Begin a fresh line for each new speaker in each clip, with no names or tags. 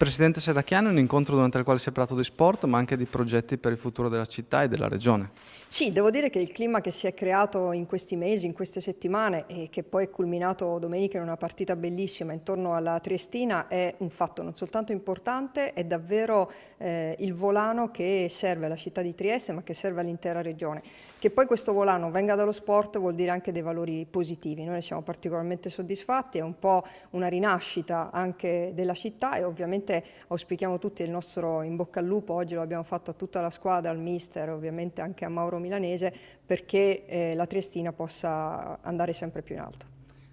Presidente Serracchiani, un incontro durante il quale si è parlato di sport, ma anche di progetti per il futuro della città e della regione.
Sì, devo dire che il clima che si è creato in questi mesi, in queste settimane e che poi è culminato domenica in una partita bellissima intorno alla Triestina è un fatto non soltanto importante, è davvero il volano che serve alla città di Trieste ma che serve all'intera regione. Che poi questo volano venga dallo sport vuol dire anche dei valori positivi, noi ne siamo particolarmente soddisfatti, è un po' una rinascita anche della città e ovviamente auspichiamo tutti il nostro in bocca al lupo, oggi lo abbiamo fatto a tutta la squadra, al mister, ovviamente anche a Mauro Milanese, perché la Triestina possa andare sempre più in alto.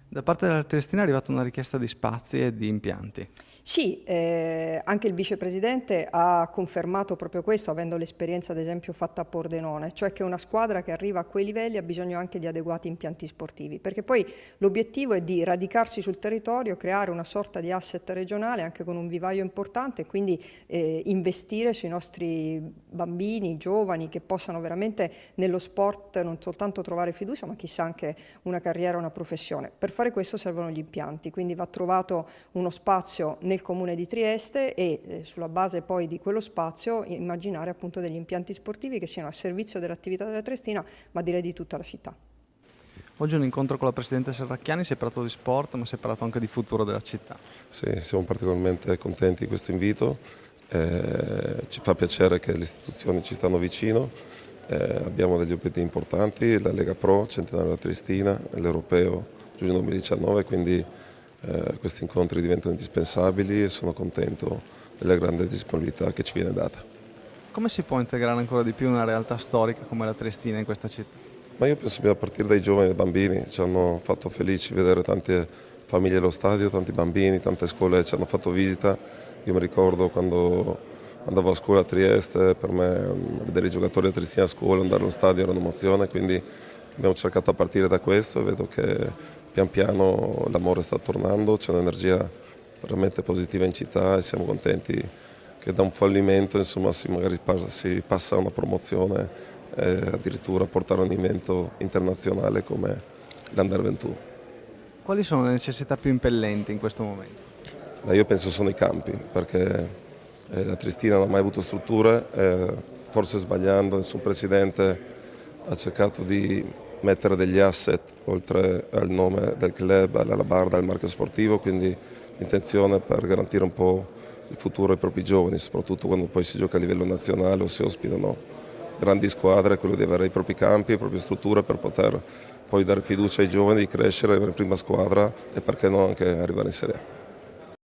Da parte della Triestina è arrivata una richiesta di spazi e di impianti.
Sì, anche il vicepresidente ha confermato proprio questo, avendo l'esperienza ad esempio fatta a Pordenone, cioè che una squadra che arriva a quei livelli ha bisogno anche di adeguati impianti sportivi, perché poi l'obiettivo è di radicarsi sul territorio, creare una sorta di asset regionale anche con un vivaio importante e quindi investire sui nostri bambini, giovani che possano veramente nello sport non soltanto trovare fiducia ma chissà anche una carriera, una professione. Per fare questo servono gli impianti, quindi va trovato uno spazio nel comune di Trieste e sulla base poi di quello spazio immaginare appunto degli impianti sportivi che siano a servizio dell'attività della Triestina ma direi di tutta la città.
Oggi un incontro con la Presidente Serracchiani, si è parlato di sport ma si è parlato anche di futuro della città.
Sì, siamo particolarmente contenti di questo invito, ci fa piacere che le istituzioni ci stanno vicino, abbiamo degli obiettivi importanti, la Lega Pro, Centenario della Triestina, l'Europeo giugno 2019, quindi questi incontri diventano indispensabili e sono contento della grande disponibilità che ci viene data.
Come si può integrare ancora di più una realtà storica come la Triestina in questa città?
Ma io penso che a partire dai giovani e dai bambini, ci hanno fatto felici vedere tante famiglie allo stadio, tanti bambini, tante scuole ci hanno fatto visita. Io mi ricordo quando andavo a scuola a Trieste, per me vedere i giocatori a Triestina a scuola, andare allo stadio era un'emozione, quindi abbiamo cercato a partire da questo e vedo che pian piano l'amore sta tornando, c'è un'energia veramente positiva in città e siamo contenti che da un fallimento insomma, magari si passa a una promozione e addirittura portare un evento internazionale come l'Under 21.
Quali sono le necessità più impellenti in questo momento?
Io penso sono i campi, perché la Triestina non ha mai avuto strutture, forse sbagliando nessun presidente ha cercato di mettere degli asset oltre al nome del club, all'alabarda, al marchio sportivo, quindi l'intenzione per garantire un po' il futuro ai propri giovani, soprattutto quando poi si gioca a livello nazionale o si ospitano grandi squadre, quello di avere i propri campi, le proprie strutture per poter poi dare fiducia ai giovani di crescere, avere prima squadra e perché no anche arrivare in Serie A.